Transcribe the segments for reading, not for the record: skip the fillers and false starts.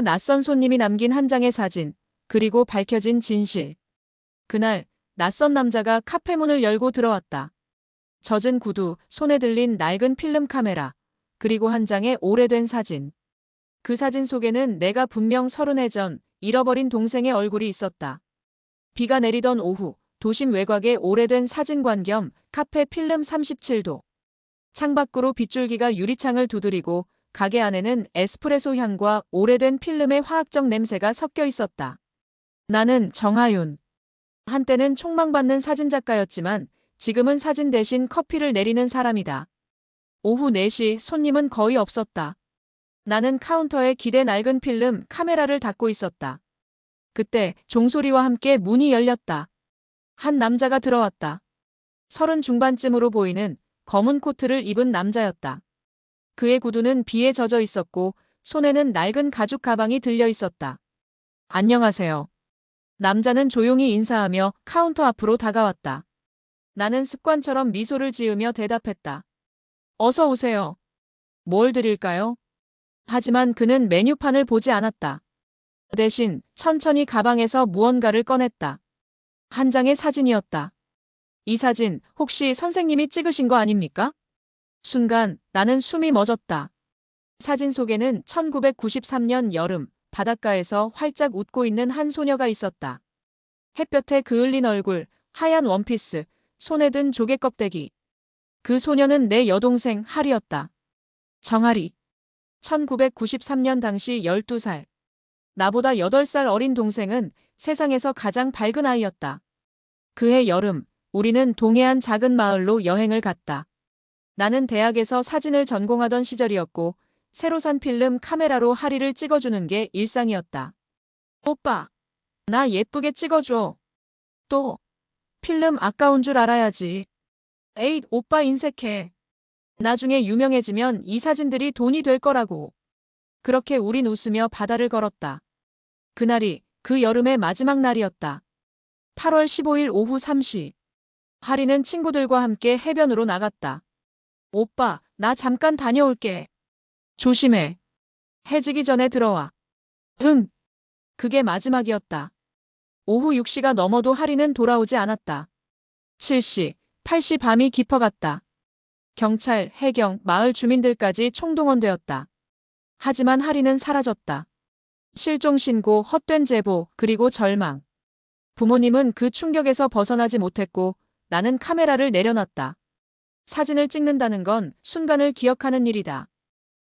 낯선 손님이 남긴 한 장의 사진, 그리고 밝혀진 진실. 그날 낯선 남자가 카페 문을 열고 들어왔다. 젖은 구두, 손에 들린 낡은 필름 카메라, 그리고 한 장의 오래된 사진. 그 사진 속에는 내가 분명 30해 전 잃어버린 동생의 얼굴이 있었다. 비가 내리던 오후, 도심 외곽의 오래된 사진관 겸 카페 필름 37도. 창밖으로 빗줄기가 유리창을 두드리고 가게 안에는 에스프레소 향과 오래된 필름의 화학적 냄새가 섞여 있었다. 나는 정하윤. 한때는 촉망받는 사진작가였지만 지금은 사진 대신 커피를 내리는 사람이다. 오후 4시 손님은 거의 없었다. 나는 카운터에 기대 낡은 필름 카메라를 닫고 있었다. 그때 종소리와 함께 문이 열렸다. 한 남자가 들어왔다. 30 중반쯤으로 보이는 검은 코트를 입은 남자였다. 그의 구두는 비에 젖어 있었고 손에는 낡은 가죽 가방이 들려 있었다. 안녕하세요. 남자는 조용히 인사하며 카운터 앞으로 다가왔다. 나는 습관처럼 미소를 지으며 대답했다. 어서 오세요. 뭘 드릴까요? 하지만 그는 메뉴판을 보지 않았다. 대신 천천히 가방에서 무언가를 꺼냈다. 한 장의 사진이었다. 이 사진 혹시 선생님이 찍으신 거 아닙니까? 순간 나는 숨이 멎었다. 사진 속에는 1993년 여름 바닷가에서 활짝 웃고 있는 한 소녀가 있었다. 햇볕에 그을린 얼굴, 하얀 원피스, 손에 든 조개 껍데기. 그 소녀는 내 여동생 하리였다. 정하리. 1993년 당시 12살. 나보다 8살 어린 동생은 세상에서 가장 밝은 아이였다. 그해 여름, 우리는 동해안 작은 마을로 여행을 갔다. 나는 대학에서 사진을 전공하던 시절이었고 새로 산 필름 카메라로 하리를 찍어주는 게 일상이었다. 오빠, 나 예쁘게 찍어줘. 또, 필름 아까운 줄 알아야지. 에잇, 오빠 인색해. 나중에 유명해지면 이 사진들이 돈이 될 거라고. 그렇게 우린 웃으며 바다를 걸었다. 그날이 그 여름의 마지막 날이었다. 8월 15일 오후 3시. 하리는 친구들과 함께 해변으로 나갔다. 오빠, 나 잠깐 다녀올게. 조심해. 해지기 전에 들어와. 응. 그게 마지막이었다. 오후 6시가 넘어도 하리는 돌아오지 않았다. 7시, 8시 밤이 깊어갔다. 경찰, 해경, 마을 주민들까지 총동원되었다. 하지만 하리는 사라졌다. 실종 신고, 헛된 제보, 그리고 절망. 부모님은 그 충격에서 벗어나지 못했고 나는 카메라를 내려놨다. 사진을 찍는다는 건 순간을 기억하는 일이다.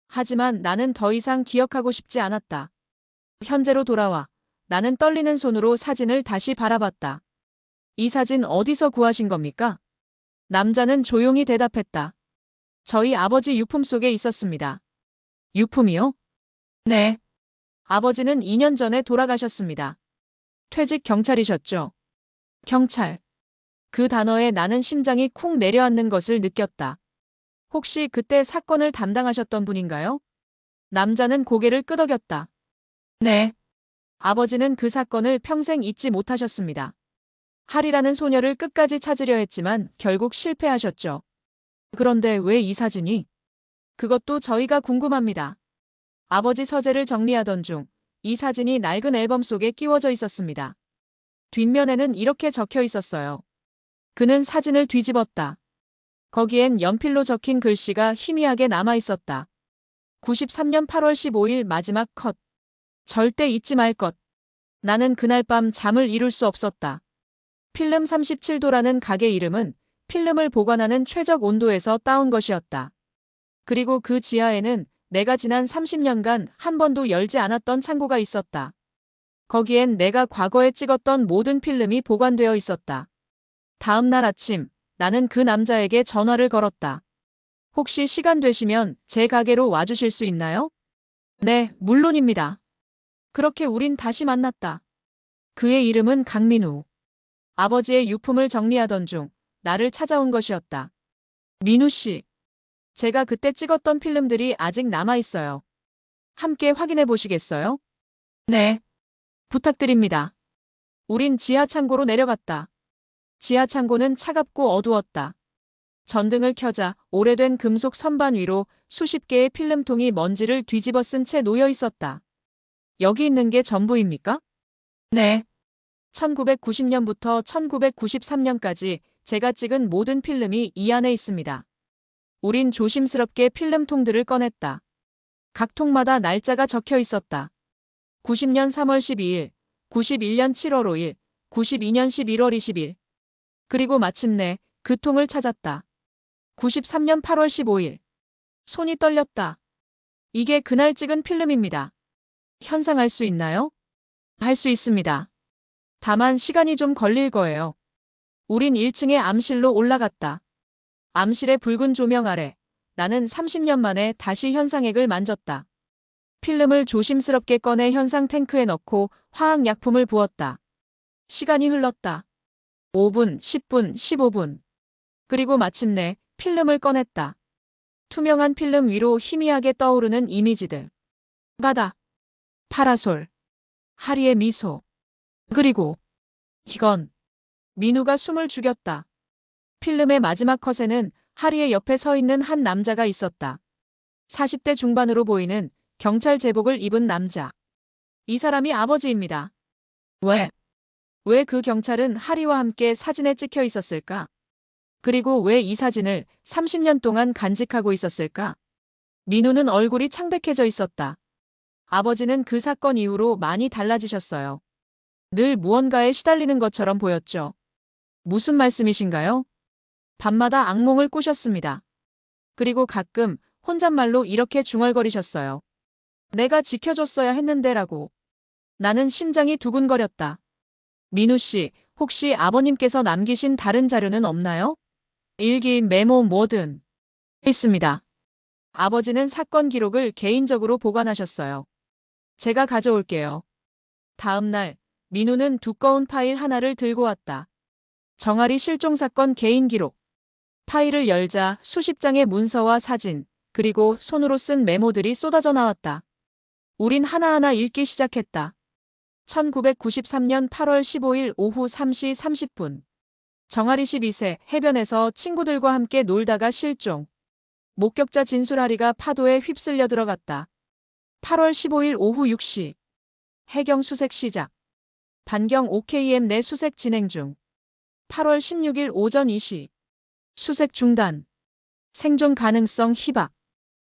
하지만 나는 더 이상 기억하고 싶지 않았다. 현재로 돌아와 나는 떨리는 손으로 사진을 다시 바라봤다. 이 사진 어디서 구하신 겁니까? 남자는 조용히 대답했다. 저희 아버지 유품 속에 있었습니다. 유품이요? 네. 아버지는 2년 전에 돌아가셨습니다. 퇴직 경찰이셨죠? 경찰. 그 단어에 나는 심장이 쿵 내려앉는 것을 느꼈다. 혹시 그때 사건을 담당하셨던 분인가요? 남자는 고개를 끄덕였다. 네. 아버지는 그 사건을 평생 잊지 못하셨습니다. 하리라는 소녀를 끝까지 찾으려 했지만 결국 실패하셨죠. 그런데 왜 이 사진이? 그것도 저희가 궁금합니다. 아버지 서재를 정리하던 중 이 사진이 낡은 앨범 속에 끼워져 있었습니다. 뒷면에는 이렇게 적혀 있었어요. 그는 사진을 뒤집었다. 거기엔 연필로 적힌 글씨가 희미하게 남아 있었다. 93년 8월 15일 마지막 컷. 절대 잊지 말 것. 나는 그날 밤 잠을 이룰 수 없었다. 필름 37도라는 가게 이름은 필름을 보관하는 최적 온도에서 따온 것이었다. 그리고 그 지하에는 내가 지난 30년간 한 번도 열지 않았던 창고가 있었다. 거기엔 내가 과거에 찍었던 모든 필름이 보관되어 있었다. 다음 날 아침, 나는 그 남자에게 전화를 걸었다. 혹시 시간 되시면 제 가게로 와주실 수 있나요? 네, 물론입니다. 그렇게 우린 다시 만났다. 그의 이름은 강민우. 아버지의 유품을 정리하던 중 나를 찾아온 것이었다. 민우 씨, 제가 그때 찍었던 필름들이 아직 남아있어요. 함께 확인해 보시겠어요? 네. 부탁드립니다. 우린 지하 창고로 내려갔다. 지하 창고는 차갑고 어두웠다. 전등을 켜자 오래된 금속 선반 위로 수십 개의 필름통이 먼지를 뒤집어 쓴 채 놓여 있었다. 여기 있는 게 전부입니까? 네. 1990년부터 1993년까지 제가 찍은 모든 필름이 이 안에 있습니다. 우린 조심스럽게 필름통들을 꺼냈다. 각 통마다 날짜가 적혀 있었다. 90년 3월 12일, 91년 7월 5일, 92년 11월 20일. 그리고 마침내 그 통을 찾았다. 93년 8월 15일. 손이 떨렸다. 이게 그날 찍은 필름입니다. 현상할 수 있나요? 할 수 있습니다. 다만 시간이 좀 걸릴 거예요. 우린 1층의 암실로 올라갔다. 암실의 붉은 조명 아래 나는 30년 만에 다시 현상액을 만졌다. 필름을 조심스럽게 꺼내 현상 탱크에 넣고 화학약품을 부었다. 시간이 흘렀다. 5분, 10분, 15분. 그리고 마침내 필름을 꺼냈다. 투명한 필름 위로 희미하게 떠오르는 이미지들. 바다, 파라솔, 하리의 미소. 그리고 이건 민우가 숨을 죽였다. 필름의 마지막 컷에는 하리의 옆에 서 있는 한 남자가 있었다. 40대 중반으로 보이는 경찰 제복을 입은 남자. 이 사람이 아버지입니다. 왜 그 경찰은 하리와 함께 사진에 찍혀 있었을까? 그리고 왜 이 사진을 30년 동안 간직하고 있었을까? 민우는 얼굴이 창백해져 있었다. 아버지는 그 사건 이후로 많이 달라지셨어요. 늘 무언가에 시달리는 것처럼 보였죠. 무슨 말씀이신가요? 밤마다 악몽을 꾸셨습니다. 그리고 가끔 혼잣말로 이렇게 중얼거리셨어요. 내가 지켜줬어야 했는데라고. 나는 심장이 두근거렸다. 민우 씨, 혹시 아버님께서 남기신 다른 자료는 없나요? 일기, 메모 뭐든. 있습니다. 아버지는 사건 기록을 개인적으로 보관하셨어요. 제가 가져올게요. 다음 날, 민우는 두꺼운 파일 하나를 들고 왔다. 정아리 실종 사건 개인 기록. 파일을 열자 수십 장의 문서와 사진, 그리고 손으로 쓴 메모들이 쏟아져 나왔다. 우린 하나하나 읽기 시작했다. 1993년 8월 15일 오후 3시 30분. 정아리 12세 해변에서 친구들과 함께 놀다가 실종. 목격자 진술하리가 파도에 휩쓸려 들어갔다. 8월 15일 오후 6시. 해경 수색 시작. 반경 OKM 내 수색 진행 중. 8월 16일 오전 2시. 수색 중단. 생존 가능성 희박.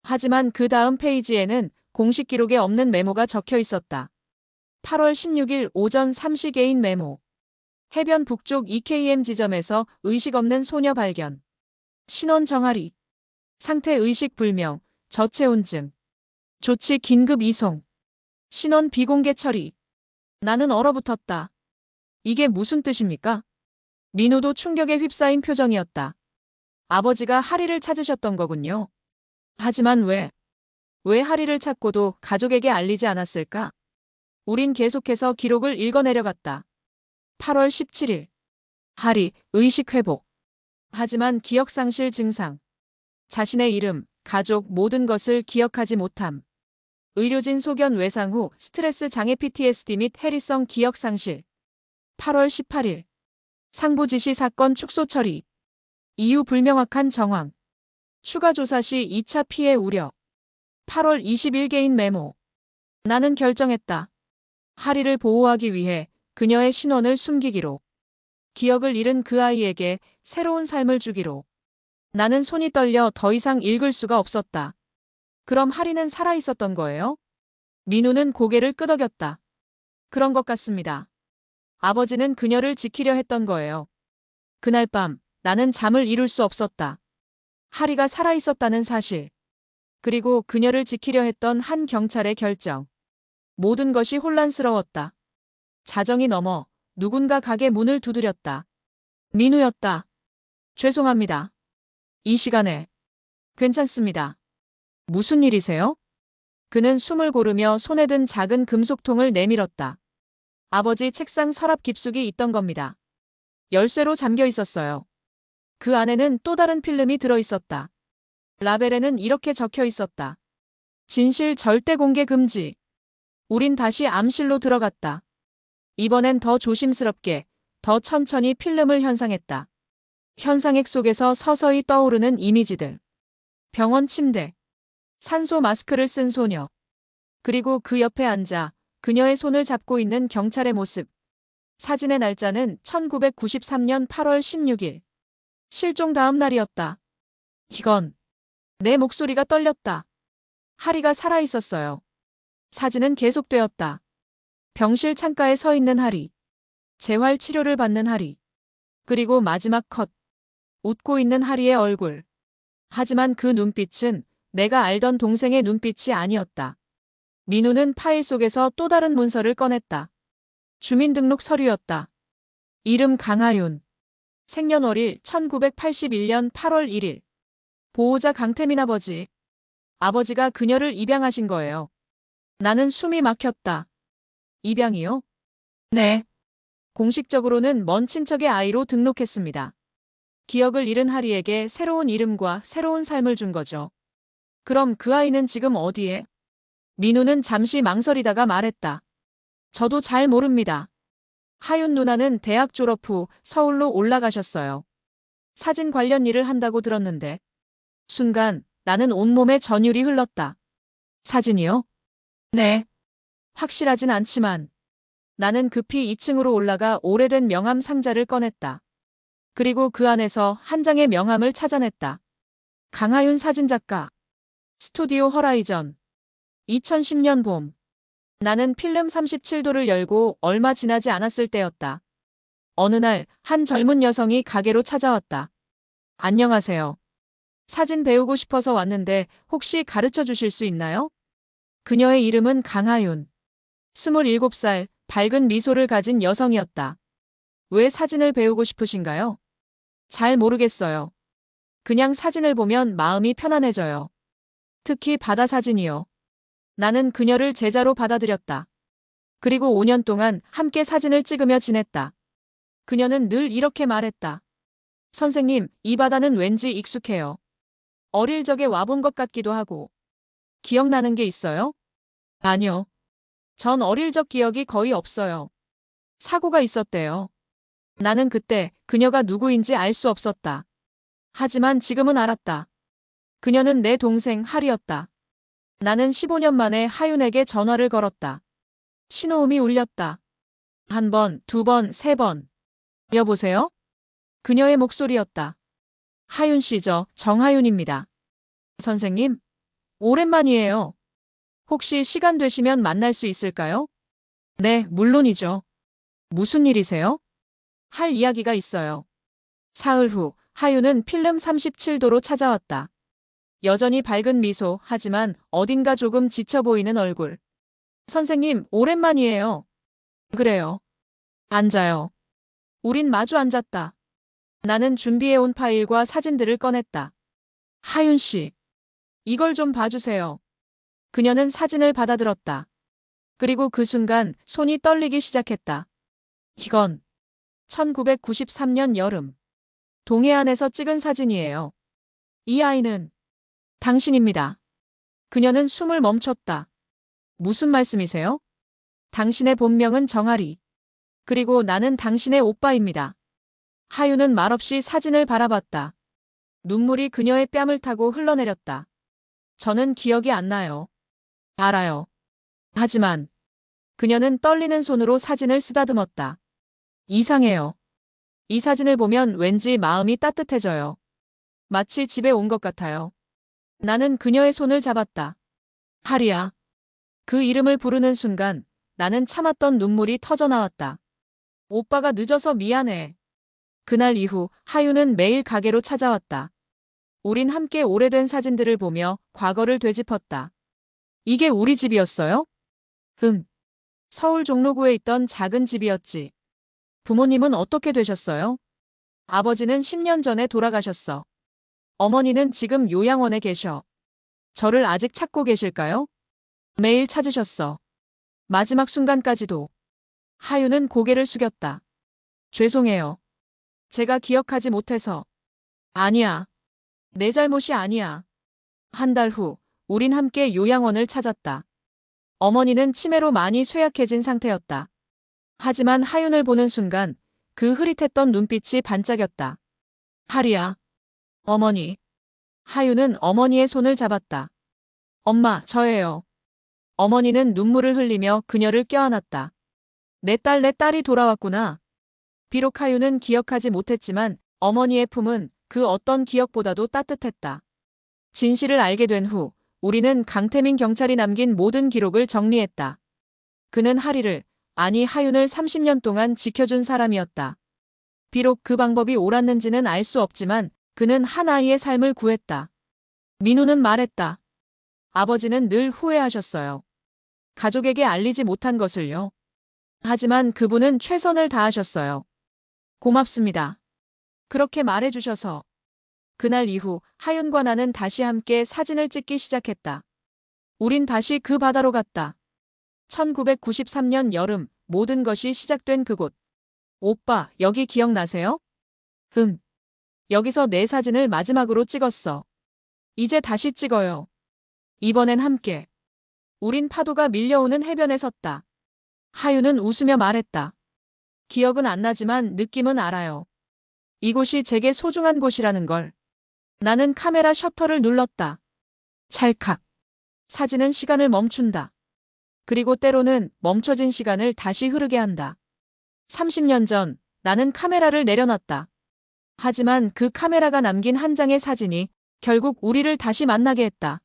하지만 그 다음 페이지에는 공식 기록에 없는 메모가 적혀 있었다. 8월 16일 오전 3시 개인 메모. 해변 북쪽 EKM 지점에서 의식 없는 소녀 발견. 신원 정아리. 상태 의식 불명, 저체온증. 조치 긴급 이송. 신원 비공개 처리. 나는 얼어붙었다. 이게 무슨 뜻입니까? 민우도 충격에 휩싸인 표정이었다. 아버지가 하리를 찾으셨던 거군요. 하지만 왜 하리를 찾고도 가족에게 알리지 않았을까? 우린 계속해서 기록을 읽어내려갔다. 8월 17일. 하리, 의식 회복. 하지만 기억상실 증상. 자신의 이름, 가족 모든 것을 기억하지 못함. 의료진 소견 외상 후 스트레스 장애 PTSD 및 해리성 기억상실. 8월 18일. 상부 지시 사건 축소 처리. 이유 불명확한 정황. 추가 조사 시 2차 피해 우려. 8월 20일 개인 메모. 나는 결정했다. 하리를 보호하기 위해 그녀의 신원을 숨기기로. 기억을 잃은 그 아이에게 새로운 삶을 주기로. 나는 손이 떨려 더 이상 읽을 수가 없었다. 그럼 하리는 살아 있었던 거예요? 민우는 고개를 끄덕였다. 그런 것 같습니다. 아버지는 그녀를 지키려 했던 거예요. 그날 밤 나는 잠을 이룰 수 없었다. 하리가 살아 있었다는 사실. 그리고 그녀를 지키려 했던 한 경찰의 결정. 모든 것이 혼란스러웠다. 자정이 넘어 누군가 가게 문을 두드렸다. 민우였다. 죄송합니다. 이 시간에. 괜찮습니다. 무슨 일이세요? 그는 숨을 고르며 손에 든 작은 금속통을 내밀었다. 아버지 책상 서랍 깊숙이 있던 겁니다. 열쇠로 잠겨 있었어요. 그 안에는 또 다른 필름이 들어 있었다. 라벨에는 이렇게 적혀 있었다. 진실 절대 공개 금지. 우린 다시 암실로 들어갔다. 이번엔 더 조심스럽게, 더 천천히 필름을 현상했다. 현상액 속에서 서서히 떠오르는 이미지들. 병원 침대. 산소 마스크를 쓴 소녀. 그리고 그 옆에 앉아 그녀의 손을 잡고 있는 경찰의 모습. 사진의 날짜는 1993년 8월 16일. 실종 다음 날이었다. 이건. 내 목소리가 떨렸다. 하리가 살아있었어요. 사진은 계속되었다. 병실 창가에 서 있는 하리. 재활 치료를 받는 하리. 그리고 마지막 컷. 웃고 있는 하리의 얼굴. 하지만 그 눈빛은 내가 알던 동생의 눈빛이 아니었다. 민우는 파일 속에서 또 다른 문서를 꺼냈다. 주민등록 서류였다. 이름 강하윤. 생년월일 1981년 8월 1일. 보호자 강태민 아버지. 아버지가 그녀를 입양하신 거예요. 나는 숨이 막혔다. 입양이요? 네. 공식적으로는 먼 친척의 아이로 등록했습니다. 기억을 잃은 하리에게 새로운 이름과 새로운 삶을 준 거죠. 그럼 그 아이는 지금 어디에? 민우는 잠시 망설이다가 말했다. 저도 잘 모릅니다. 하윤 누나는 대학 졸업 후 서울로 올라가셨어요. 사진 관련 일을 한다고 들었는데. 순간 나는 온몸에 전율이 흘렀다. 사진이요? 네. 확실하진 않지만. 나는 급히 2층으로 올라가 오래된 명함 상자를 꺼냈다. 그리고 그 안에서 한 장의 명함을 찾아냈다. 강하윤 사진작가. 스튜디오 허라이전. 2010년 봄. 나는 필름 37도를 열고 얼마 지나지 않았을 때였다. 어느 날 한 젊은 여성이 가게로 찾아왔다. 안녕하세요. 사진 배우고 싶어서 왔는데 혹시 가르쳐 주실 수 있나요? 그녀의 이름은 강하윤. 27살, 밝은 미소를 가진 여성이었다. 왜 사진을 배우고 싶으신가요? 잘 모르겠어요. 그냥 사진을 보면 마음이 편안해져요. 특히 바다 사진이요. 나는 그녀를 제자로 받아들였다. 그리고 5년 동안 함께 사진을 찍으며 지냈다. 그녀는 늘 이렇게 말했다. 선생님, 이 바다는 왠지 익숙해요. 어릴 적에 와본 것 같기도 하고. 기억나는 게 있어요? 아니요. 전 어릴 적 기억이 거의 없어요. 사고가 있었대요. 나는 그때 그녀가 누구인지 알 수 없었다. 하지만 지금은 알았다. 그녀는 내 동생 하리였다. 나는 15년 만에 하윤에게 전화를 걸었다. 신호음이 울렸다. 한 번, 두 번, 세 번. 여보세요? 그녀의 목소리였다. 하윤 씨죠, 정하윤입니다. 선생님? 오랜만이에요. 혹시 시간 되시면 만날 수 있을까요? 네, 물론이죠. 무슨 일이세요? 할 이야기가 있어요. 사흘 후, 하윤은 필름 37도로 찾아왔다. 여전히 밝은 미소, 하지만 어딘가 조금 지쳐 보이는 얼굴. 선생님, 오랜만이에요. 그래요. 앉아요. 우린 마주 앉았다. 나는 준비해온 파일과 사진들을 꺼냈다. 하윤 씨, 이걸 좀 봐주세요. 그녀는 사진을 받아들었다. 그리고 그 순간 손이 떨리기 시작했다. 이건 1993년 여름. 동해안에서 찍은 사진이에요. 이 아이는 당신입니다. 그녀는 숨을 멈췄다. 무슨 말씀이세요? 당신의 본명은 정아리. 그리고 나는 당신의 오빠입니다. 하윤은 말없이 사진을 바라봤다. 눈물이 그녀의 뺨을 타고 흘러내렸다. 저는 기억이 안 나요. 알아요. 하지만 그녀는 떨리는 손으로 사진을 쓰다듬었다. 이상해요. 이 사진을 보면 왠지 마음이 따뜻해져요. 마치 집에 온 것 같아요. 나는 그녀의 손을 잡았다. 하리야. 그 이름을 부르는 순간 나는 참았던 눈물이 터져나왔다. 오빠가 늦어서 미안해. 그날 이후 하윤은 매일 가게로 찾아왔다. 우린 함께 오래된 사진들을 보며 과거를 되짚었다. 이게 우리 집이었어요? 응. 서울 종로구에 있던 작은 집이었지. 부모님은 어떻게 되셨어요? 아버지는 10년 전에 돌아가셨어. 어머니는 지금 요양원에 계셔. 저를 아직 찾고 계실까요? 매일 찾으셨어. 마지막 순간까지도. 하윤은 고개를 숙였다. 죄송해요. 제가 기억하지 못해서. 아니야. 내 잘못이 아니야. 한 달 후, 우린 함께 요양원을 찾았다. 어머니는 치매로 많이 쇠약해진 상태였다. 하지만 하윤을 보는 순간 그 흐릿했던 눈빛이 반짝였다. 하리야. 어머니. 하윤은 어머니의 손을 잡았다. 엄마, 저예요. 어머니는 눈물을 흘리며 그녀를 껴안았다. 내 딸이 돌아왔구나. 비록 하윤은 기억하지 못했지만 어머니의 품은 그 어떤 기억보다도 따뜻했다. 진실을 알게 된 후 우리는 강태민 경찰이 남긴 모든 기록을 정리했다. 그는 하리를, 아니 하윤을 30년 동안 지켜준 사람이었다. 비록 그 방법이 옳았는지는 알 수 없지만 그는 한 아이의 삶을 구했다. 민우는 말했다. 아버지는 늘 후회하셨어요. 가족에게 알리지 못한 것을요. 하지만 그분은 최선을 다하셨어요. 고맙습니다. 그렇게 말해주셔서. 그날 이후 하윤과 나는 다시 함께 사진을 찍기 시작했다. 우린 다시 그 바다로 갔다. 1993년 여름 모든 것이 시작된 그곳. 오빠, 여기 기억나세요? 응. 여기서 내 사진을 마지막으로 찍었어. 이제 다시 찍어요. 이번엔 함께. 우린 파도가 밀려오는 해변에 섰다. 하윤은 웃으며 말했다. 기억은 안 나지만 느낌은 알아요. 이곳이 제게 소중한 곳이라는 걸. 나는 카메라 셔터를 눌렀다. 찰칵. 사진은 시간을 멈춘다. 그리고 때로는 멈춰진 시간을 다시 흐르게 한다. 30년 전 나는 카메라를 내려놨다. 하지만 그 카메라가 남긴 한 장의 사진이 결국 우리를 다시 만나게 했다.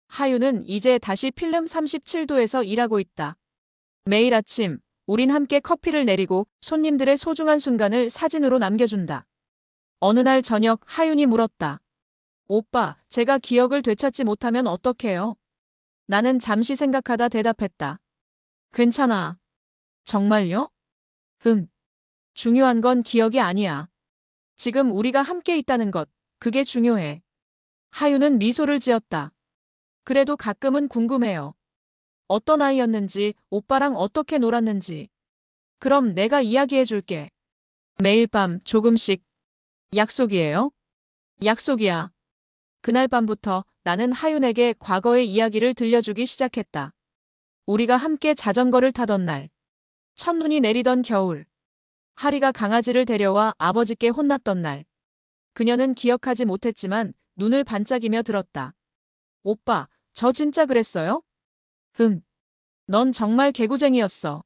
하윤은 이제 다시 필름 37도에서 일하고 있다. 매일 아침 우린 함께 커피를 내리고 손님들의 소중한 순간을 사진으로 남겨준다. 어느 날 저녁 하윤이 물었다. 오빠, 제가 기억을 되찾지 못하면 어떡해요? 나는 잠시 생각하다 대답했다. 괜찮아. 정말요? 응. 중요한 건 기억이 아니야. 지금 우리가 함께 있다는 것, 그게 중요해. 하윤은 미소를 지었다. 그래도 가끔은 궁금해요. 어떤 아이였는지, 오빠랑 어떻게 놀았는지. 그럼 내가 이야기해 줄게. 매일 밤 조금씩. 약속이에요? 약속이야. 그날 밤부터 나는 하윤에게 과거의 이야기를 들려주기 시작했다. 우리가 함께 자전거를 타던 날. 첫눈이 내리던 겨울. 하리가 강아지를 데려와 아버지께 혼났던 날. 그녀는 기억하지 못했지만 눈을 반짝이며 들었다. 오빠, 저 진짜 그랬어요? 응. 넌 정말 개구쟁이였어.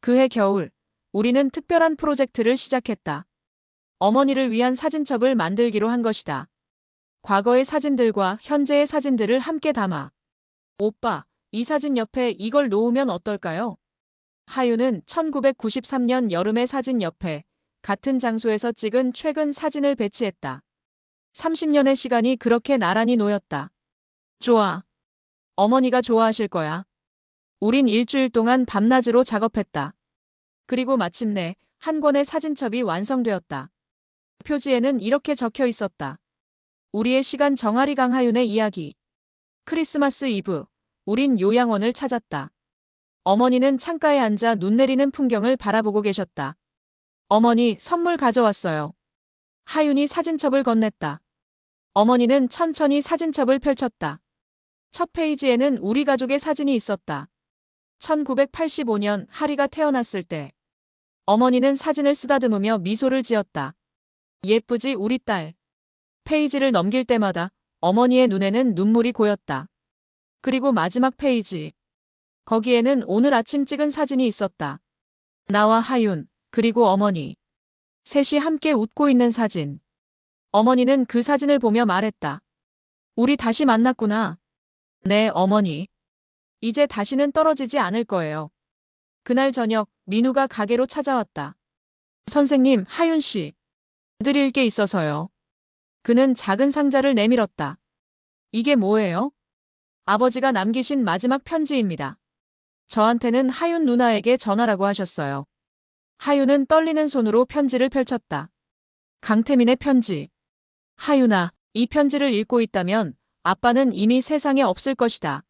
그해 겨울, 우리는 특별한 프로젝트를 시작했다. 어머니를 위한 사진첩을 만들기로 한 것이다. 과거의 사진들과 현재의 사진들을 함께 담아. 오빠, 이 사진 옆에 이걸 놓으면 어떨까요? 하윤은 1993년 여름의 사진 옆에 같은 장소에서 찍은 최근 사진을 배치했다. 30년의 시간이 그렇게 나란히 놓였다. 좋아. 어머니가 좋아하실 거야. 우린 일주일 동안 밤낮으로 작업했다. 그리고 마침내 한 권의 사진첩이 완성되었다. 표지에는 이렇게 적혀 있었다. 우리의 시간 정아리 강하윤의 이야기. 크리스마스 이브, 우린 요양원을 찾았다. 어머니는 창가에 앉아 눈 내리는 풍경을 바라보고 계셨다. 어머니, 선물 가져왔어요. 하윤이 사진첩을 건넸다. 어머니는 천천히 사진첩을 펼쳤다. 첫 페이지에는 우리 가족의 사진이 있었다. 1985년 하리가 태어났을 때. 어머니는 사진을 쓰다듬으며 미소를 지었다. 예쁘지 우리 딸. 페이지를 넘길 때마다 어머니의 눈에는 눈물이 고였다. 그리고 마지막 페이지. 거기에는 오늘 아침 찍은 사진이 있었다. 나와 하윤, 그리고 어머니. 셋이 함께 웃고 있는 사진. 어머니는 그 사진을 보며 말했다. 우리 다시 만났구나. 네, 어머니. 이제 다시는 떨어지지 않을 거예요. 그날 저녁 민우가 가게로 찾아왔다. 선생님, 하윤 씨. 드릴 게 있어서요. 그는 작은 상자를 내밀었다. 이게 뭐예요? 아버지가 남기신 마지막 편지입니다. 저한테는 하윤 누나에게 전하라고 하셨어요. 하윤은 떨리는 손으로 편지를 펼쳤다. 강태민의 편지. 하윤아, 이 편지를 읽고 있다면 아빠는 이미 세상에 없을 것이다.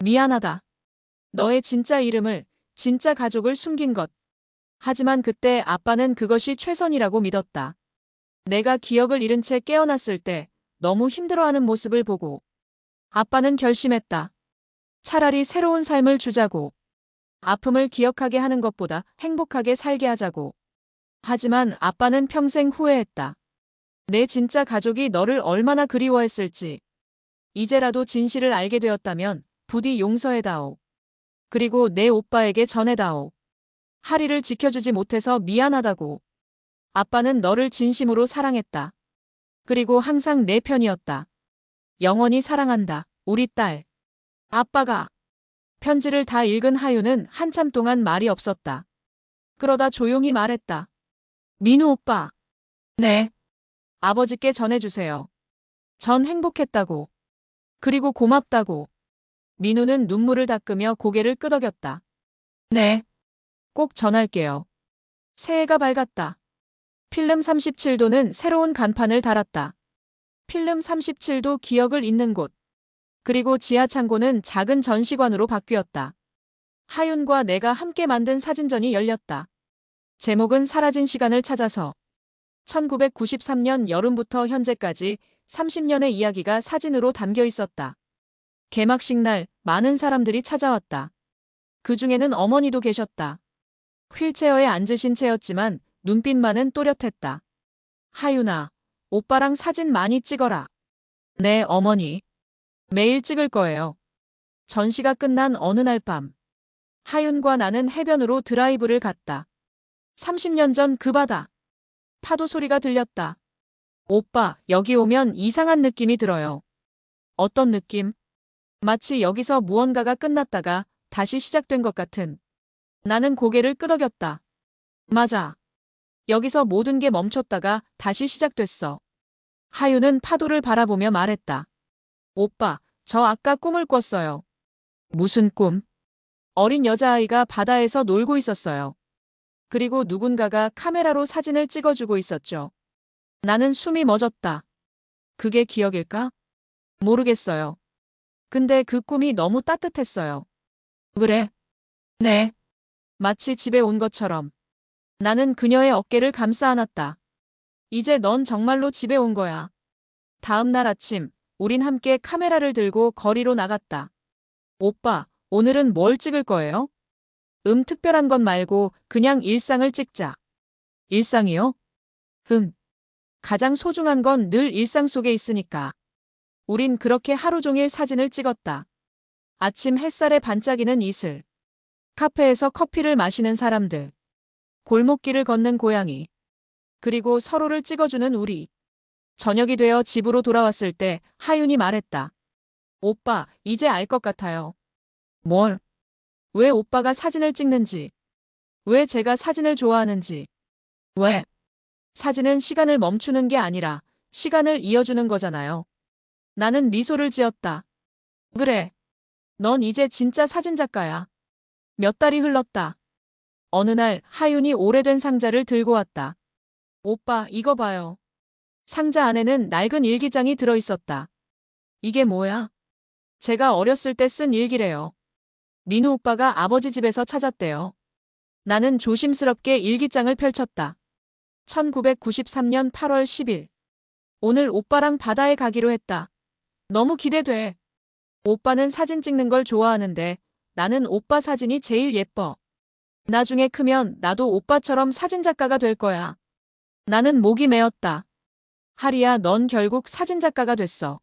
미안하다. 너의 진짜 이름을, 진짜 가족을 숨긴 것. 하지만 그때 아빠는 그것이 최선이라고 믿었다. 내가 기억을 잃은 채 깨어났을 때 너무 힘들어하는 모습을 보고 아빠는 결심했다. 차라리 새로운 삶을 주자고. 아픔을 기억하게 하는 것보다 행복하게 살게 하자고. 하지만 아빠는 평생 후회했다. 내 진짜 가족이 너를 얼마나 그리워했을지. 이제라도 진실을 알게 되었다면 부디 용서해다오. 그리고 내 오빠에게 전해다오. 하리를 지켜주지 못해서 미안하다고. 아빠는 너를 진심으로 사랑했다. 그리고 항상 내 편이었다. 영원히 사랑한다, 우리 딸. 아빠가. 편지를 다 읽은 하윤은 한참 동안 말이 없었다. 그러다 조용히 말했다. 민우 오빠. 네. 아버지께 전해주세요. 전 행복했다고. 그리고 고맙다고. 민우는 눈물을 닦으며 고개를 끄덕였다. 네. 꼭 전할게요. 새해가 밝았다. 필름 37도는 새로운 간판을 달았다. 필름 37도 기억을 잇는 곳. 그리고 지하 창고는 작은 전시관으로 바뀌었다. 하윤과 내가 함께 만든 사진전이 열렸다. 제목은 사라진 시간을 찾아서. 1993년 여름부터 현재까지 30년의 이야기가 사진으로 담겨 있었다. 개막식 날 많은 사람들이 찾아왔다. 그 중에는 어머니도 계셨다. 휠체어에 앉으신 채였지만 눈빛만은 또렷했다. 하윤아, 오빠랑 사진 많이 찍어라. 네, 어머니. 매일 찍을 거예요. 전시가 끝난 어느 날 밤. 하윤과 나는 해변으로 드라이브를 갔다. 30년 전 그 바다. 파도 소리가 들렸다. 오빠, 여기 오면 이상한 느낌이 들어요. 어떤 느낌? 마치 여기서 무언가가 끝났다가 다시 시작된 것 같은. 나는 고개를 끄덕였다. 맞아. 여기서 모든 게 멈췄다가 다시 시작됐어. 하윤은 파도를 바라보며 말했다. 오빠, 저 아까 꿈을 꿨어요. 무슨 꿈? 어린 여자아이가 바다에서 놀고 있었어요. 그리고 누군가가 카메라로 사진을 찍어주고 있었죠. 나는 숨이 멎었다. 그게 기억일까? 모르겠어요. 근데 그 꿈이 너무 따뜻했어요. 그래? 네. 마치 집에 온 것처럼. 나는 그녀의 어깨를 감싸 안았다. 이제 넌 정말로 집에 온 거야. 다음 날 아침, 우린 함께 카메라를 들고 거리로 나갔다. 오빠, 오늘은 뭘 찍을 거예요? 특별한 건 말고 그냥 일상을 찍자. 일상이요? 가장 소중한 건 늘 일상 속에 있으니까. 우린 그렇게 하루 종일 사진을 찍었다. 아침 햇살에 반짝이는 이슬. 카페에서 커피를 마시는 사람들. 골목길을 걷는 고양이. 그리고 서로를 찍어주는 우리. 저녁이 되어 집으로 돌아왔을 때 하윤이 말했다. 오빠, 이제 알 것 같아요. 뭘? 왜 오빠가 사진을 찍는지. 왜 제가 사진을 좋아하는지. 왜? 사진은 시간을 멈추는 게 아니라 시간을 이어주는 거잖아요. 나는 미소를 지었다. 그래. 넌 이제 진짜 사진작가야. 몇 달이 흘렀다. 어느 날 하윤이 오래된 상자를 들고 왔다. 오빠, 이거 봐요. 상자 안에는 낡은 일기장이 들어있었다. 이게 뭐야? 제가 어렸을 때 쓴 일기래요. 민우 오빠가 아버지 집에서 찾았대요. 나는 조심스럽게 일기장을 펼쳤다. 1993년 8월 10일. 오늘 오빠랑 바다에 가기로 했다. 너무 기대돼. 오빠는 사진 찍는 걸 좋아하는데 나는 오빠 사진이 제일 예뻐. 나중에 크면 나도 오빠처럼 사진작가가 될 거야. 나는 목이 메었다. 하리야, 넌 결국 사진작가가 됐어.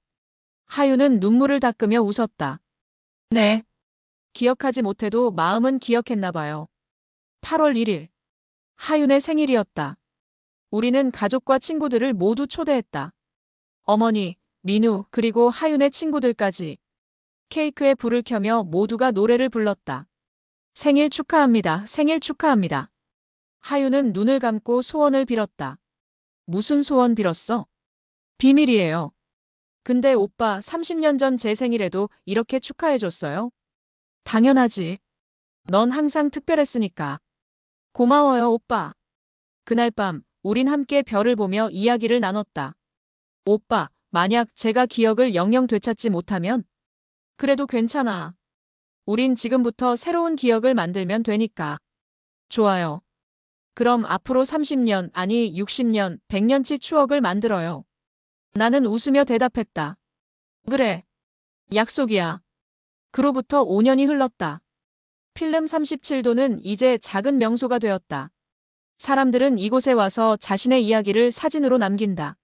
하윤은 눈물을 닦으며 웃었다. 네. 기억하지 못해도 마음은 기억했나 봐요. 8월 1일. 하윤의 생일이었다. 우리는 가족과 친구들을 모두 초대했다. 어머니, 민우, 그리고 하윤의 친구들까지. 케이크에 불을 켜며 모두가 노래를 불렀다. 생일 축하합니다. 생일 축하합니다. 하윤은 눈을 감고 소원을 빌었다. 무슨 소원 빌었어? 비밀이에요. 근데 오빠 30년 전 제 생일에도 이렇게 축하해줬어요? 당연하지. 넌 항상 특별했으니까. 고마워요, 오빠. 그날 밤, 우린 함께 별을 보며 이야기를 나눴다. 오빠, 만약 제가 기억을 영영 되찾지 못하면? 그래도 괜찮아. 우린 지금부터 새로운 기억을 만들면 되니까. 좋아요. 그럼 앞으로 30년, 아니 60년, 100년치 추억을 만들어요. 나는 웃으며 대답했다. 그래. 약속이야. 그로부터 5년이 흘렀다. 필름 37도는 이제 작은 명소가 되었다. 사람들은 이곳에 와서 자신의 이야기를 사진으로 남긴다.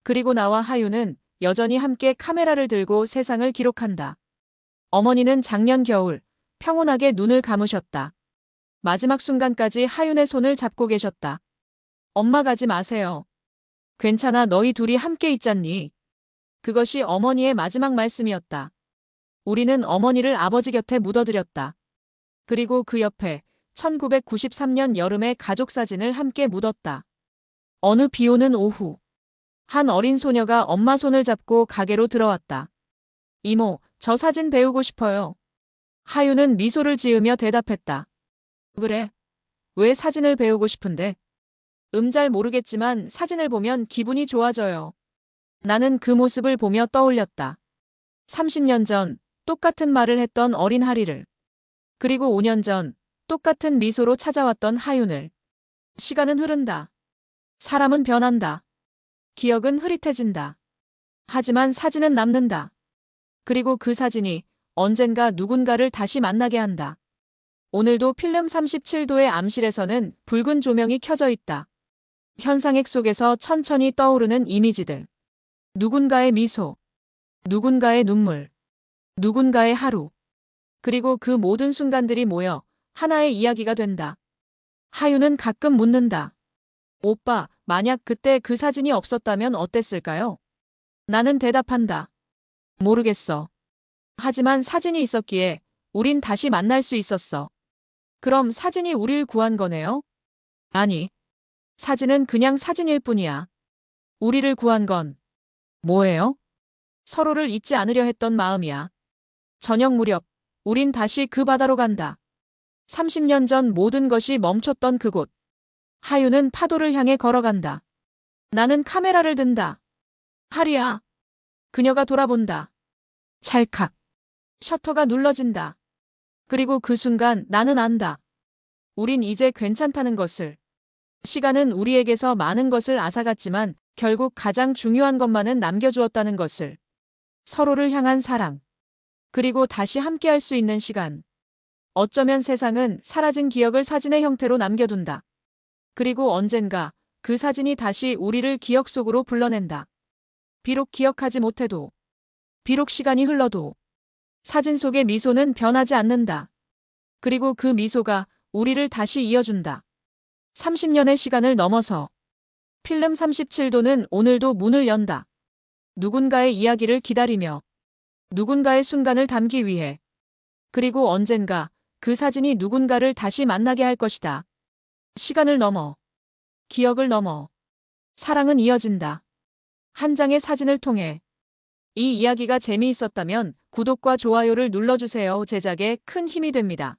그리고 나와 하윤은 여전히 함께 카메라를 들고 세상을 기록한다. 어머니는 작년 겨울 평온하게 눈을 감으셨다. 마지막 순간까지 하윤의 손을 잡고 계셨다. 엄마 가지 마세요. 괜찮아, 너희 둘이 함께 있잖니. 그것이 어머니의 마지막 말씀이었다. 우리는 어머니를 아버지 곁에 묻어드렸다. 그리고 그 옆에 1993년 여름의 가족 사진을 함께 묻었다. 어느 비 오는 오후, 한 어린 소녀가 엄마 손을 잡고 가게로 들어왔다. 이모, 저 사진 배우고 싶어요. 하윤은 미소를 지으며 대답했다. 그래? 왜 사진을 배우고 싶은데? 잘 모르겠지만 사진을 보면 기분이 좋아져요. 나는 그 모습을 보며 떠올렸다. 30년 전 똑같은 말을 했던 어린 하리를. 그리고 5년 전 똑같은 미소로 찾아왔던 하윤을. 시간은 흐른다. 사람은 변한다. 기억은 흐릿해진다. 하지만 사진은 남는다. 그리고 그 사진이 언젠가 누군가를 다시 만나게 한다. 오늘도 필름 37도의 암실에서는 붉은 조명이 켜져 있다. 현상액 속에서 천천히 떠오르는 이미지들. 누군가의 미소, 누군가의 눈물, 누군가의 하루. 그리고 그 모든 순간들이 모여 하나의 이야기가 된다. 하윤은 가끔 묻는다. 오빠, 만약 그때 그 사진이 없었다면 어땠을까요? 나는 대답한다. 모르겠어. 하지만 사진이 있었기에 우린 다시 만날 수 있었어. 그럼 사진이 우릴 구한 거네요? 아니. 사진은 그냥 사진일 뿐이야. 우리를 구한 건 뭐예요? 서로를 잊지 않으려 했던 마음이야. 저녁 무렵, 우린 다시 그 바다로 간다. 30년 전 모든 것이 멈췄던 그곳. 하윤은 파도를 향해 걸어간다. 나는 카메라를 든다. 하리야. 그녀가 돌아본다. 찰칵. 셔터가 눌러진다. 그리고 그 순간 나는 안다. 우린 이제 괜찮다는 것을. 시간은 우리에게서 많은 것을 앗아갔지만 결국 가장 중요한 것만은 남겨주었다는 것을. 서로를 향한 사랑. 그리고 다시 함께할 수 있는 시간. 어쩌면 세상은 사라진 기억을 사진의 형태로 남겨둔다. 그리고 언젠가 그 사진이 다시 우리를 기억 속으로 불러낸다. 비록 기억하지 못해도, 비록 시간이 흘러도 사진 속의 미소는 변하지 않는다. 그리고 그 미소가 우리를 다시 이어준다. 30년의 시간을 넘어서 필름 37도는 오늘도 문을 연다. 누군가의 이야기를 기다리며, 누군가의 순간을 담기 위해. 그리고 언젠가 그 사진이 누군가를 다시 만나게 할 것이다. 시간을 넘어, 기억을 넘어, 사랑은 이어진다. 한 장의 사진을 통해. 이 이야기가 재미있었다면 구독과 좋아요를 눌러주세요. 제작에 큰 힘이 됩니다.